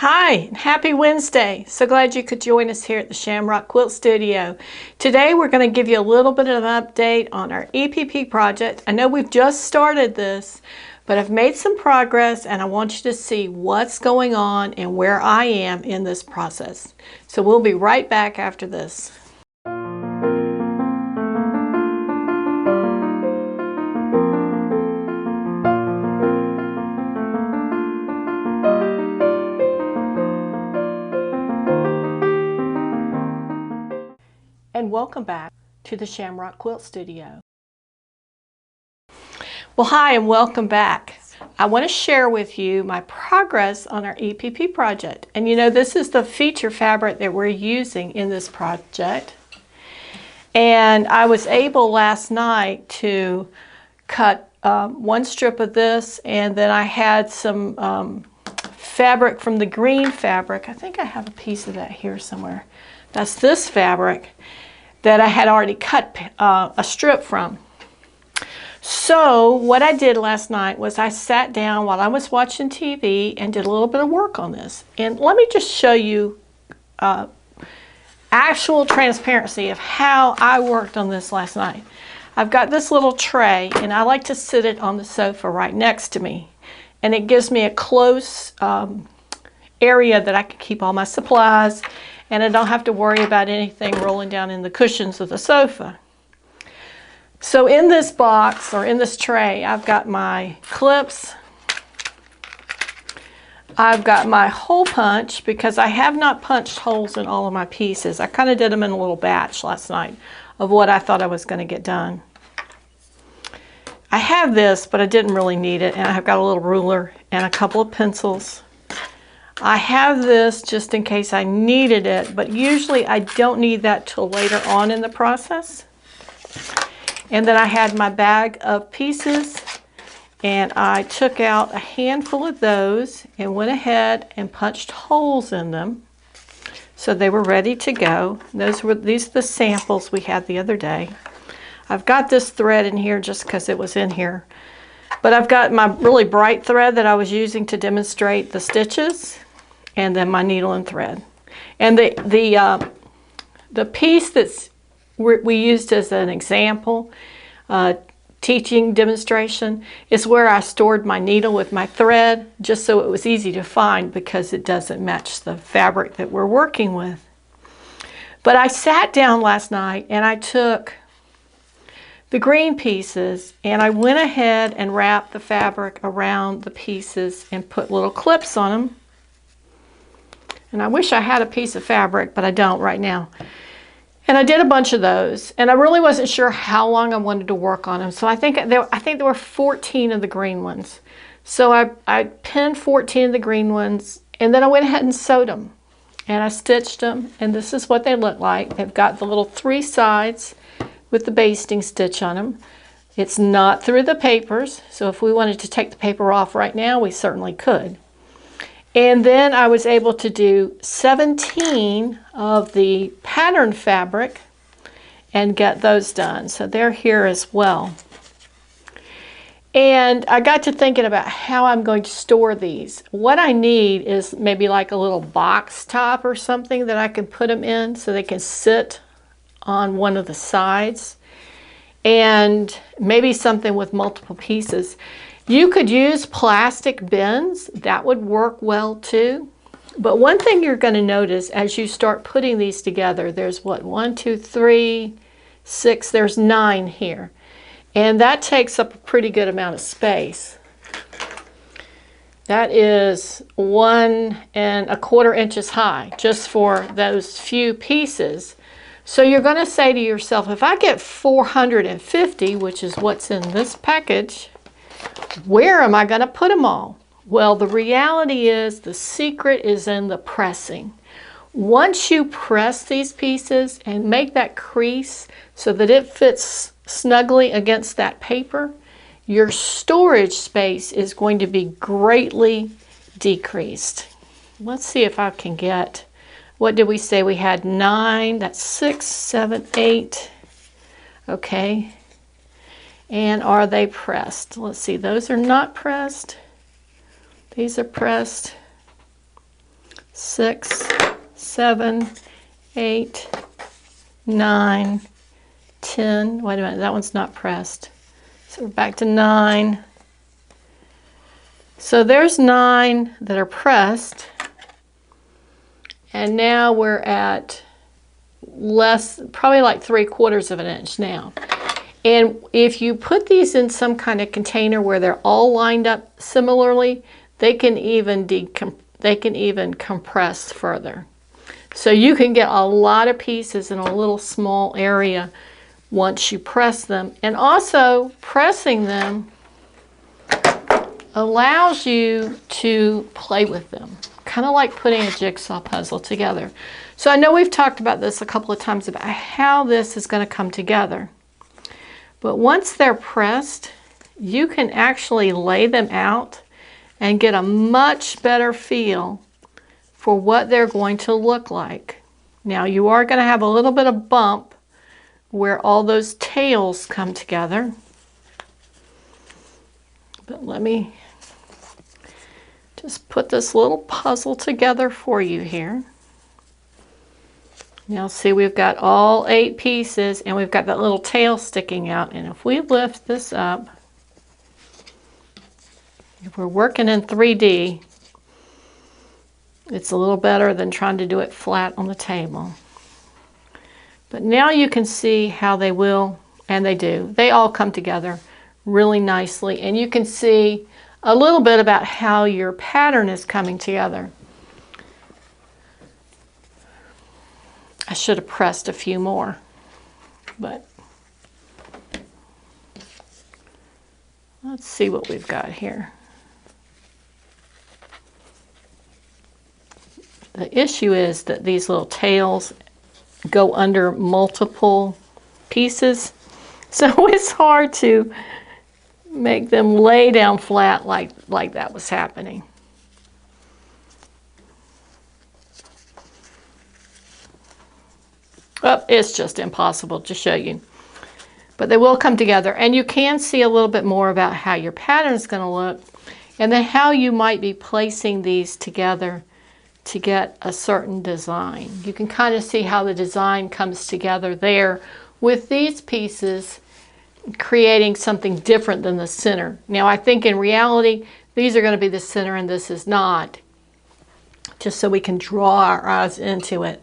Hi, happy Wednesday. So glad you could join us here at the Shamrock Quilt Studio. Today we're going to give you a little bit of an update on our EPP project. I know we've just started this, but I've made some progress and I want you to see what's going on and where I am in this process. So we'll be right back after this. And welcome back to the Shamrock Quilt Studio. Well, hi and welcome back. I want to share with you my progress on our EPP project. And you know, this is the feature fabric that we're using in this project. And I was able last night to cut one strip of this, and then I had some fabric from the green fabric. I think I have a piece of that here somewhere. That's this fabric that I had already cut a strip from. So what I did last night was I sat down while I was watching TV and did a little bit of work on this. And let me just show you actual transparency of how I worked on this last night. I've got this little tray and I like to sit it on the sofa right next to me. And it gives me a close area that I can keep all my supplies, and I don't have to worry about anything rolling down in the cushions of the sofa. So in this box, or in this tray, I've got my clips. I've got my hole punch, because I have not punched holes in all of my pieces. I kind of did them in a little batch last night of what I thought I was going to get done. I have this, but I didn't really need it, and I've got a little ruler and a couple of pencils. I have this just in case I needed it, but usually I don't need that till later on in the process. And then I had my bag of pieces, and I took out a handful of those and went ahead and punched holes in them so they were ready to go. These are the samples we had the other day. I've got this thread in here just because it was in here. But I've got my really bright thread that I was using to demonstrate the stitches, and then my needle and thread. And the piece that's we used as an example teaching demonstration is where I stored my needle with my thread, just so it was easy to find because it doesn't match the fabric that we're working with. But I sat down last night and I took the green pieces and I went ahead and wrapped the fabric around the pieces and put little clips on them. And I wish I had a piece of fabric, but I don't right now. And I did a bunch of those, and I really wasn't sure how long I wanted to work on them. So I think there were 14 of the green ones. So I pinned 14 of the green ones, and then I went ahead and sewed them. And I stitched them, and this is what they look like. They've got the little 3 sides with the basting stitch on them. It's not through the papers, so if we wanted to take the paper off right now, we certainly could. And then I was able to do 17 of the pattern fabric and get those done. So they're here as well. And I got to thinking about how I'm going to store these. What I need is maybe like a little box top or something that I can put them in so they can sit on one of the sides. And maybe something with multiple pieces. You could use plastic bins. That would work well too. But one thing you're going to notice as you start putting these together, there's what, 1, 2, 3, 6, there's 9 here. And that takes up a pretty good amount of space. That is 1 1/4 inches high just for those few pieces. So you're going to say to yourself, if I get 450, which is what's in this package, where am I going to put them all? Well, the reality is the secret is in the pressing. Once you press these pieces and make that crease so that it fits snugly against that paper, your storage space is going to be greatly decreased. Let's see if I can get, what did we say? We had 9, that's 6, 7, 8. Okay. And are they pressed? Let's see, those are not pressed. These are pressed. 6, 7, 8, 9, 10. Wait a minute, that one's not pressed. So we're back to 9. So there's 9 that are pressed. And now we're at less, probably like 3/4 of an inch now. And if you put these in some kind of container where they're all lined up similarly, they can even compress further. So you can get a lot of pieces in a little small area once you press them. And also pressing them allows you to play with them, kind of like putting a jigsaw puzzle together. So I know we've talked about this a couple of times about how this is going to come together. But once they're pressed, you can actually lay them out and get a much better feel for what they're going to look like. Now you are going to have a little bit of bump where all those tails come together. But let me just put this little puzzle together for you here. Now see, we've got all 8 pieces and we've got that little tail sticking out. And if we lift this up, if we're working in 3D, it's a little better than trying to do it flat on the table. But now you can see how they will, and they do. They all come together really nicely. And you can see a little bit about how your pattern is coming together. I should have pressed a few more, but let's see what we've got here. The issue is that these little tails go under multiple pieces, so it's hard to make them lay down flat like that was happening. Oh, it's just impossible to show you. But they will come together, and you can see a little bit more about how your pattern is going to look, and then how you might be placing these together to get a certain design. You can kind of see how the design comes together there with these pieces creating something different than the center. Now I think in reality these are going to be the center and this is not, just so we can draw our eyes into it.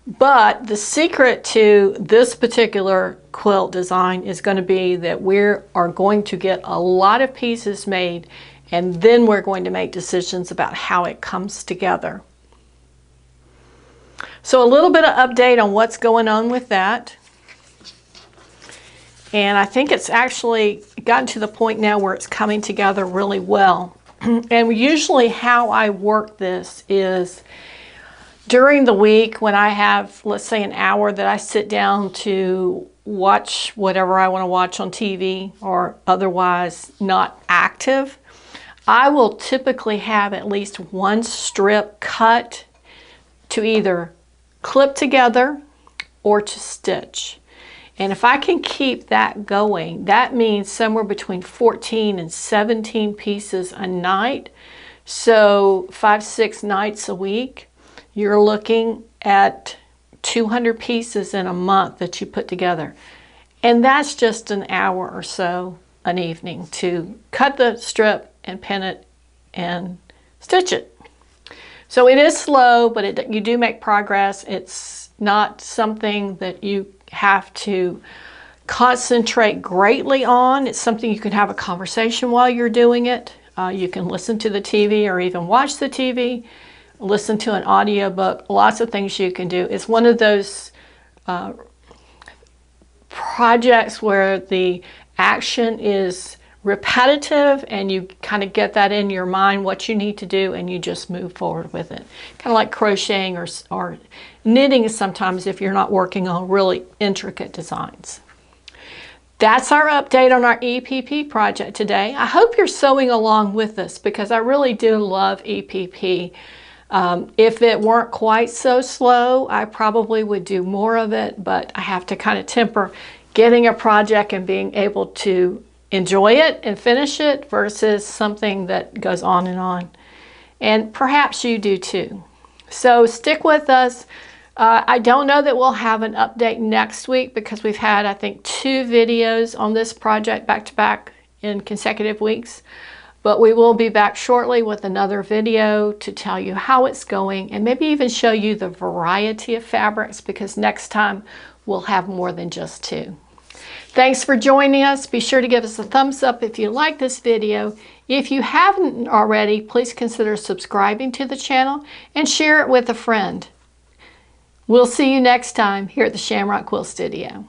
But the secret to this particular quilt design is going to be that we are going to get a lot of pieces made, and then we're going to make decisions about how it comes together. So a little bit of update on what's going on with that. And I think it's actually gotten to the point now where it's coming together really well. And usually how I work this is during the week when I have, let's say, an hour that I sit down to watch whatever I want to watch on TV or otherwise not active, I will typically have at least one strip cut to either clip together or to stitch. And if I can keep that going, that means somewhere between 14 and 17 pieces a night. So 5-6 nights a week, you're looking at 200 pieces in a month that you put together. And that's just an hour or so an evening to cut the strip and pin it and stitch it. So it is slow, but you do make progress. It's not something that you have to concentrate greatly on. It's something you can have a conversation while you're doing it. You can listen to the TV or even watch the TV, listen to an audiobook, lots of things you can do. It's one of those projects where the action is repetitive and you kind of get that in your mind what you need to do and you just move forward with it. Kind of like crocheting or knitting sometimes if you're not working on really intricate designs. That's our update on our EPP project today. I hope you're sewing along with us because I really do love EPP. If it weren't quite so slow, I probably would do more of it, but I have to kind of temper getting a project and being able to enjoy it and finish it versus something that goes on. And perhaps you do too. So stick with us. I don't know that we'll have an update next week because we've had, I think, 2 videos on this project back to back in consecutive weeks. But we will be back shortly with another video to tell you how it's going and maybe even show you the variety of fabrics, because next time we'll have more than just 2. Thanks for joining us. Be sure to give us a thumbs up if you like this video. If you haven't already, please consider subscribing to the channel and share it with a friend. We'll see you next time here at the Shamrock Quilt Studio.